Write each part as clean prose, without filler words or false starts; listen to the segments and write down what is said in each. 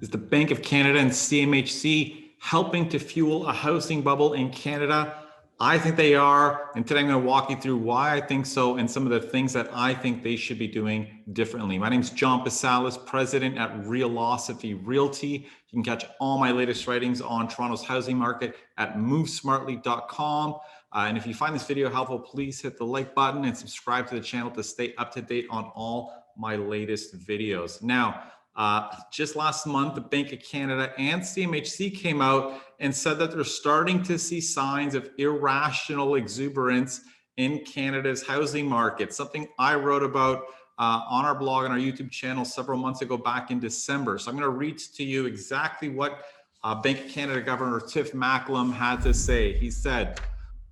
Is the Bank of Canada and CMHC helping to fuel a housing bubble in Canada? I think they are. And today I'm going to walk you through why I think so and some of the things that I think they should be doing differently. My name is John Pasalis, president at Realosophy Realty. You can catch all my latest writings on Toronto's housing market at movesmartly.com. And if you find this video helpful, please hit the like button and subscribe to the channel to stay up to date on all my latest videos. Now, just last month, the Bank of Canada and CMHC came out and said that they're starting to see signs of irrational exuberance in Canada's housing market, something I wrote about on our blog and our YouTube channel several months ago back in December. So I'm going to read to you exactly what Bank of Canada Governor Tiff Macklem had to say. He said,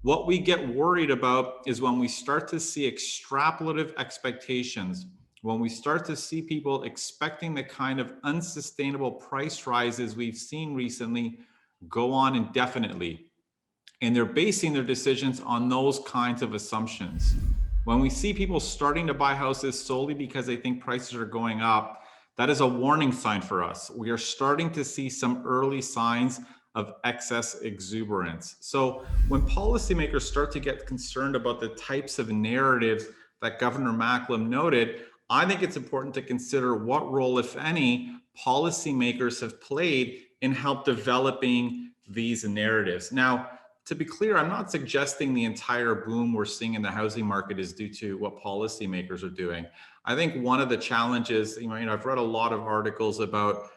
"What we get worried about is when we start to see extrapolative expectations. When we start to see people expecting the kind of unsustainable price rises we've seen recently go on indefinitely, and they're basing their decisions on those kinds of assumptions. When we see people starting to buy houses solely because they think prices are going up, that is a warning sign for us. We are starting to see some early signs of excess exuberance." So when policymakers start to get concerned about the types of narratives that Governor Macklem noted, I think it's important to consider what role, if any, policymakers have played in help developing these narratives. Now, to be clear, I'm not suggesting the entire boom we're seeing in the housing market is due to what policymakers are doing. I think one of the challenges, I've read a lot of articles about,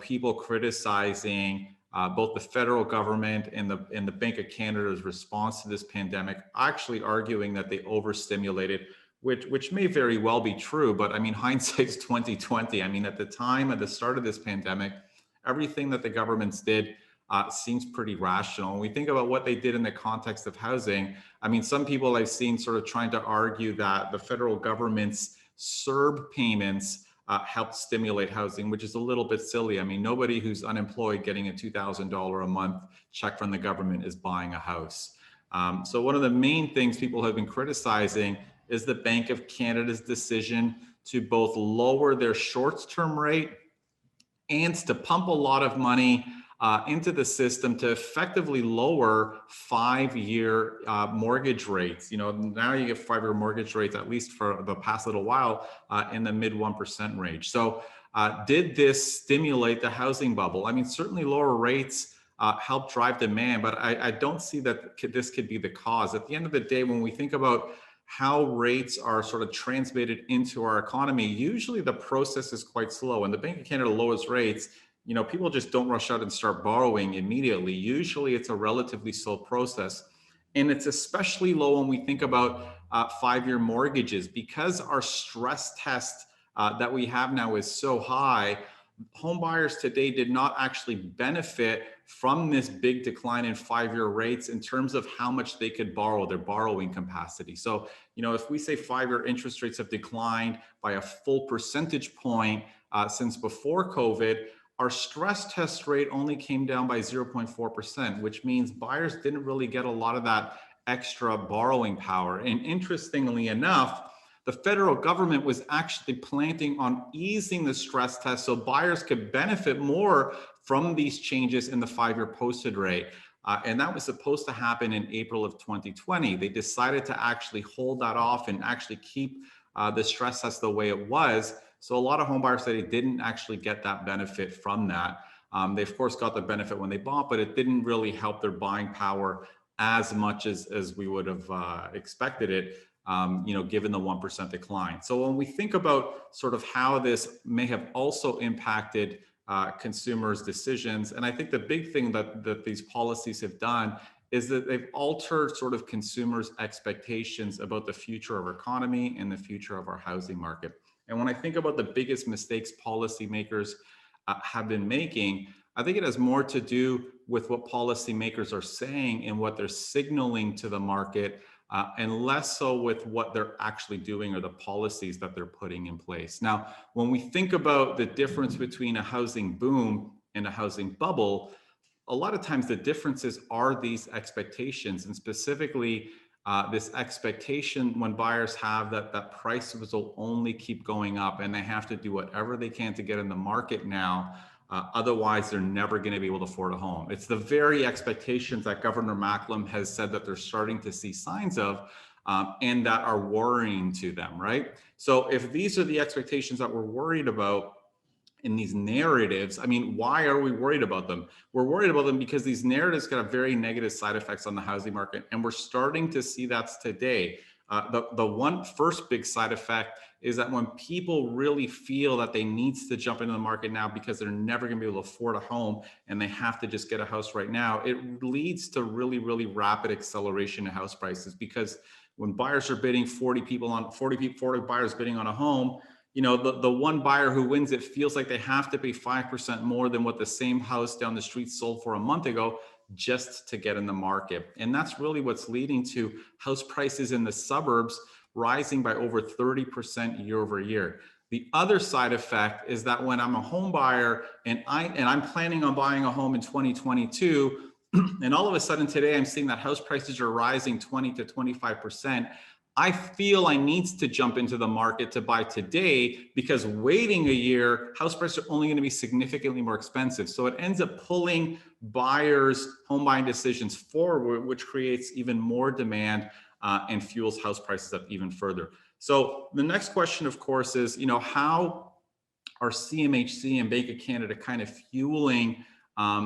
people criticizing both the federal government and the Bank of Canada's response to this pandemic, actually arguing that they overstimulated, which may very well be true, but I mean, hindsight's 2020. I mean, at the time, at the start of this pandemic, everything that the governments did seems pretty rational. When we think about what they did in the context of housing, I mean, some people I've seen sort of trying to argue that the federal government's CERB payments helped stimulate housing, which is a little bit silly. I mean, nobody who's unemployed getting a $2,000 a month check from the government is buying a house. So one of the main things people have been criticizing is the Bank of Canada's decision to both lower their short-term rate and to pump a lot of money into the system to effectively lower 5-year mortgage rates. Now you get 5-year mortgage rates, at least for the past little while, in the mid 1% range. So did this stimulate the housing bubble? I mean, certainly lower rates help drive demand, but I don't see that this could be the cause. At the end of the day, when we think about how rates are sort of transmitted into our economy, usually the process is quite slow. When the Bank of Canada lowers rates, people just don't rush out and start borrowing immediately. Usually it's a relatively slow process. And it's especially low when we think about 5-year mortgages, because our stress test that we have now is so high. Home buyers today did not actually benefit from this big decline in 5-year rates in terms of how much they could borrow, their borrowing capacity. So, if we say 5-year interest rates have declined by a full percentage point since before COVID, our stress test rate only came down by 0.4%, which means buyers didn't really get a lot of that extra borrowing power. And interestingly enough, the federal government was actually planning on easing the stress test so buyers could benefit more from these changes in the 5-year posted rate. And that was supposed to happen in April of 2020. They decided to actually hold that off and actually keep the stress test the way it was. So a lot of home buyers said they didn't actually get that benefit from that. They of course got the benefit when they bought, but it didn't really help their buying power as much as we would have expected it. Given the 1% decline. So when we think about sort of how this may have also impacted consumers' decisions, and I think the big thing that these policies have done is that they've altered sort of consumers' expectations about the future of our economy and the future of our housing market. And when I think about the biggest mistakes policymakers have been making, I think it has more to do with what policymakers are saying and what they're signaling to the market, and less so with what they're actually doing or the policies that they're putting in place. Now, when we think about the difference between a housing boom and a housing bubble, a lot of times the differences are these expectations, and specifically this expectation when buyers have that prices will only keep going up and they have to do whatever they can to get in the market now Otherwise, they're never going to be able to afford a home. It's the very expectations that Governor Macklem has said that they're starting to see signs of, and that are worrying to them, right? So if these are the expectations that we're worried about in these narratives, I mean, why are we worried about them? We're worried about them because these narratives got very negative side effects on the housing market, and we're starting to see that today. The one first big side effect is that when people really feel that they need to jump into the market now because they're never going to be able to afford a home and they have to just get a house right now, it leads to really, really rapid acceleration in house prices. Because when buyers are bidding 40 buyers bidding on a home, you know, the one buyer who wins it feels like they have to pay 5% more than what the same house down the street sold for a month ago just to get in the market. And that's really what's leading to house prices in the suburbs rising by over 30% year over year. The other side effect is that when I'm a home buyer and I'm planning on buying a home in 2022, and all of a sudden today I'm seeing that house prices are rising 20 to 25%. I feel I need to jump into the market to buy today, because waiting a year, house prices are only going to be significantly more expensive. So it ends up pulling buyers' home buying decisions forward, which creates even more demand and fuels house prices up even further. So the next question, of course, is, you know, how are CMHC and Bank of Canada kind of fueling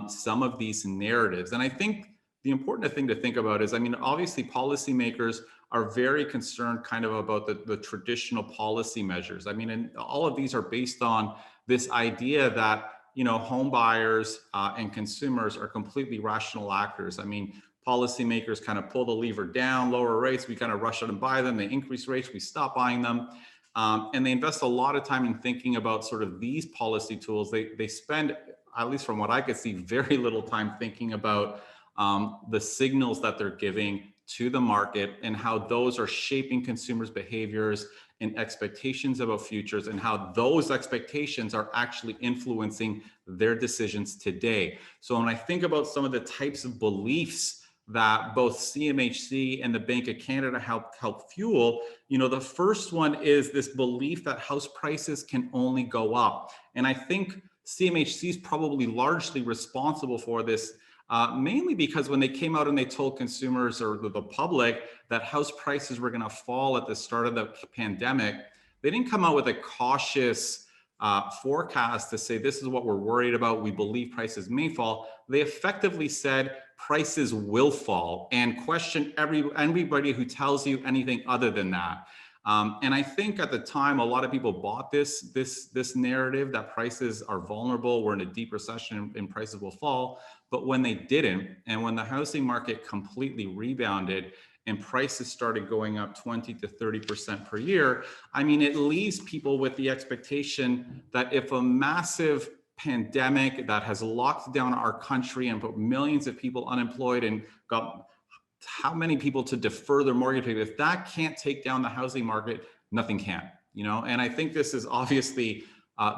some of these narratives? And I think the important thing to think about is, I mean, obviously policymakers are very concerned kind of about the traditional policy measures. I mean, and all of these are based on this idea that, you know, home buyers and consumers are completely rational actors. I mean, policymakers kind of pull the lever down, lower rates, we kind of rush out and buy them. They increase rates, we stop buying them. And they invest a lot of time in thinking about sort of these policy tools. They spend, at least from what I could see, very little time thinking about the signals that they're giving to the market and how those are shaping consumers' behaviors and expectations about futures, and how those expectations are actually influencing their decisions today. So when I think about some of the types of beliefs that both CMHC and the Bank of Canada help fuel, you know, the first one is this belief that house prices can only go up. And I think CMHC is probably largely responsible for this, mainly because when they came out and they told consumers or the public that house prices were going to fall at the start of the pandemic, they didn't come out with a cautious forecast to say, this is what we're worried about, we believe prices may fall. They effectively said prices will fall, and question everybody who tells you anything other than that. And I think at the time, a lot of people bought this narrative that prices are vulnerable, we're in a deep recession and prices will fall. But when they didn't, and when the housing market completely rebounded and prices started going up 20 to 30% per year, I mean, it leaves people with the expectation that if a massive pandemic that has locked down our country and put millions of people unemployed and got how many people to defer their mortgage payment, if that can't take down the housing market, nothing can, you know? And I think this is obviously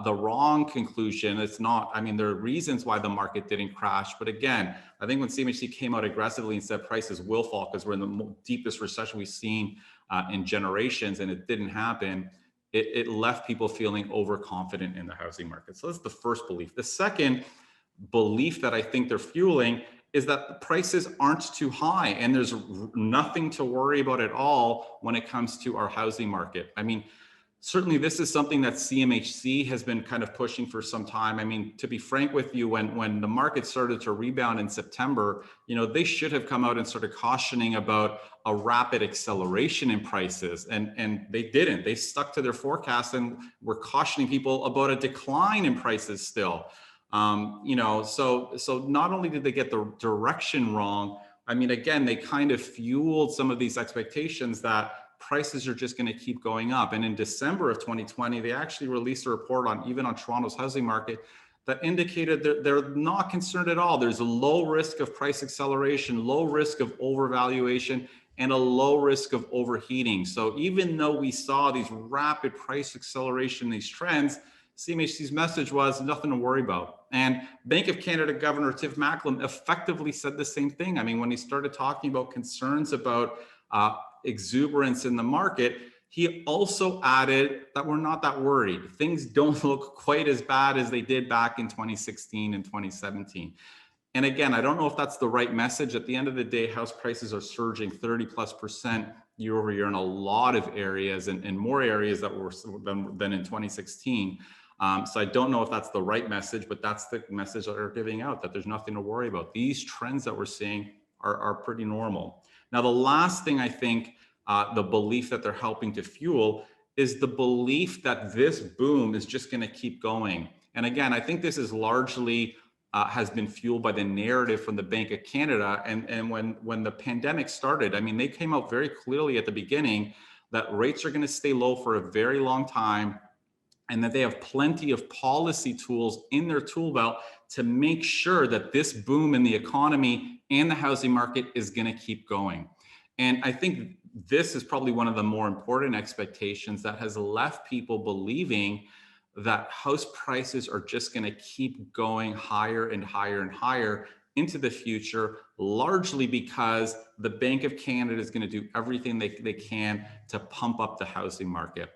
the wrong conclusion. It's not, I mean, there are reasons why the market didn't crash. But again, I think when CMHC came out aggressively and said prices will fall because we're in the deepest recession we've seen in generations, and it didn't happen, it left people feeling overconfident in the housing market. So that's the first belief. The second belief that I think they're fueling is that the prices aren't too high and there's nothing to worry about at all when it comes to our housing market. I mean, certainly this is something that CMHC has been kind of pushing for some time. I mean, to be frank with you, when the market started to rebound in September, you know, they should have come out and started cautioning about a rapid acceleration in prices, and they didn't. They stuck to their forecast and were cautioning people about a decline in prices still. You know, so not only did they get the direction wrong, I mean, again, they kind of fueled some of these expectations that prices are just going to keep going up. And in December of 2020, they actually released a report on Toronto's housing market that indicated that they're not concerned at all. There's a low risk of price acceleration, low risk of overvaluation, and a low risk of overheating. So even though we saw these rapid price acceleration, these trends, CMHC's message was nothing to worry about. And Bank of Canada Governor Tim Macklem effectively said the same thing. I mean, when he started talking about concerns about exuberance in the market, He also added that we're not that worried. Things don't look quite as bad as they did back in 2016 and 2017. And again, I don't know if that's the right message. At the end of the day, house prices are surging 30+% year over year in a lot of areas, and more areas that were than in 2016. So I don't know if that's the right message, but that's the message that they're giving out, that there's nothing to worry about. These trends that we're seeing are pretty normal. Now, the last thing I think, the belief that they're helping to fuel is the belief that this boom is just going to keep going. And again, I think this is largely has been fueled by the narrative from the Bank of Canada. And when the pandemic started, I mean, they came out very clearly at the beginning that rates are going to stay low for a very long time, and that they have plenty of policy tools in their tool belt to make sure that this boom in the economy and the housing market is going to keep going. And I think this is probably one of the more important expectations that has left people believing that house prices are just going to keep going higher and higher and higher into the future, largely because the Bank of Canada is going to do everything they can to pump up the housing market.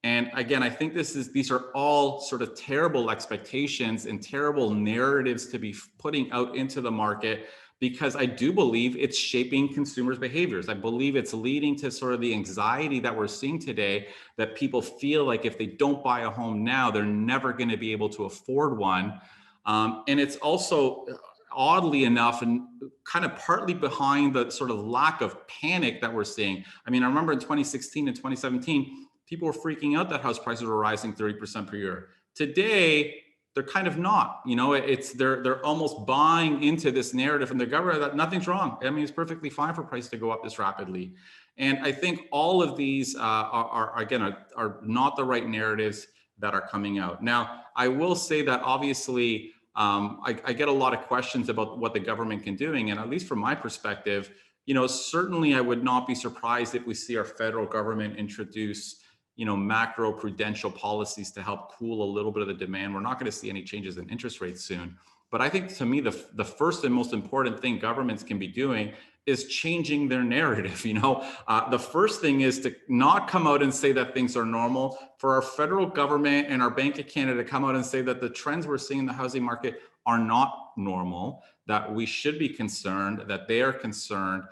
And again, I think these are all sort of terrible expectations and terrible narratives to be putting out into the market, because I do believe it's shaping consumers' behaviors. I believe it's leading to sort of the anxiety that we're seeing today, that people feel like if they don't buy a home now, they're never going to be able to afford one. And it's also, oddly enough, and kind of partly behind the sort of lack of panic that we're seeing. I mean, I remember in 2016 and 2017, people were freaking out that house prices were rising 30% per year. Today, they're kind of not. You know, they're almost buying into this narrative from the government that nothing's wrong. I mean, it's perfectly fine for price to go up this rapidly. And I think all of these are not the right narratives that are coming out. Now, I will say that obviously, I get a lot of questions about what the government can do. And at least from my perspective, you know, certainly I would not be surprised if we see our federal government introduce, you know, macro-prudential policies to help cool a little bit of the demand. We're not going to see any changes in interest rates soon. But I think, to me, the first and most important thing governments can be doing is changing their narrative. You know, the first thing is to not come out and say that things are normal. For our federal government and our Bank of Canada to come out and say that the trends we're seeing in the housing market are not normal, that we should be concerned, that they are concerned,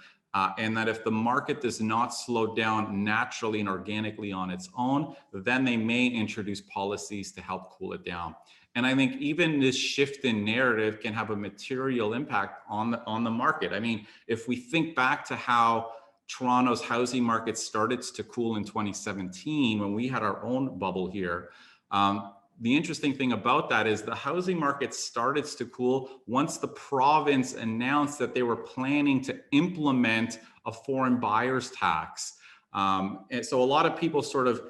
and that if the market does not slow down naturally and organically on its own, then they may introduce policies to help cool it down. And I think even this shift in narrative can have a material impact on the market. I mean, if we think back to how Toronto's housing market started to cool in 2017, when we had our own bubble here, the interesting thing about that is the housing market started to cool once the province announced that they were planning to implement a foreign buyers tax. And so a lot of people sort of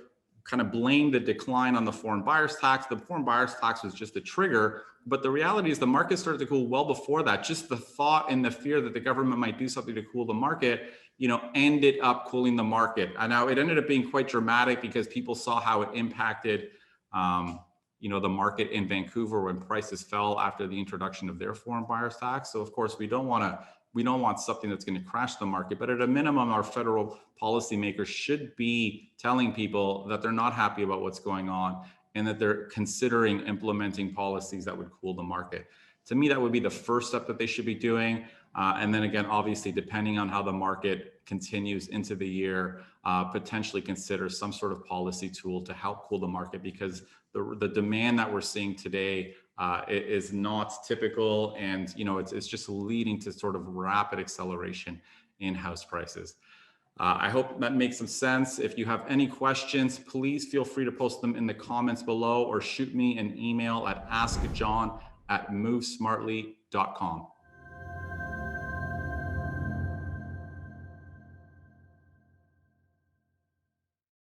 kind of blamed the decline on the foreign buyers tax. The foreign buyers tax was just a trigger, but the reality is the market started to cool well before that. Just the thought and the fear that the government might do something to cool the market, you know, ended up cooling the market. And now it ended up being quite dramatic because people saw how it impacted you know, the market in Vancouver when prices fell after the introduction of their foreign buyers tax. So of course we don't want something that's going to crash the market, but at a minimum, our federal policymakers should be telling people that they're not happy about what's going on and that they're considering implementing policies that would cool the market. To me, that would be the first step that they should be doing. And then again, obviously, depending on how the market continues into the year, potentially consider some sort of policy tool to help cool the market, because the demand that we're seeing today is not typical, and you know it's just leading to sort of rapid acceleration in house prices. I hope that makes some sense. If you have any questions, please feel free to post them in the comments below or shoot me an email at askjohn@movesmartly.com.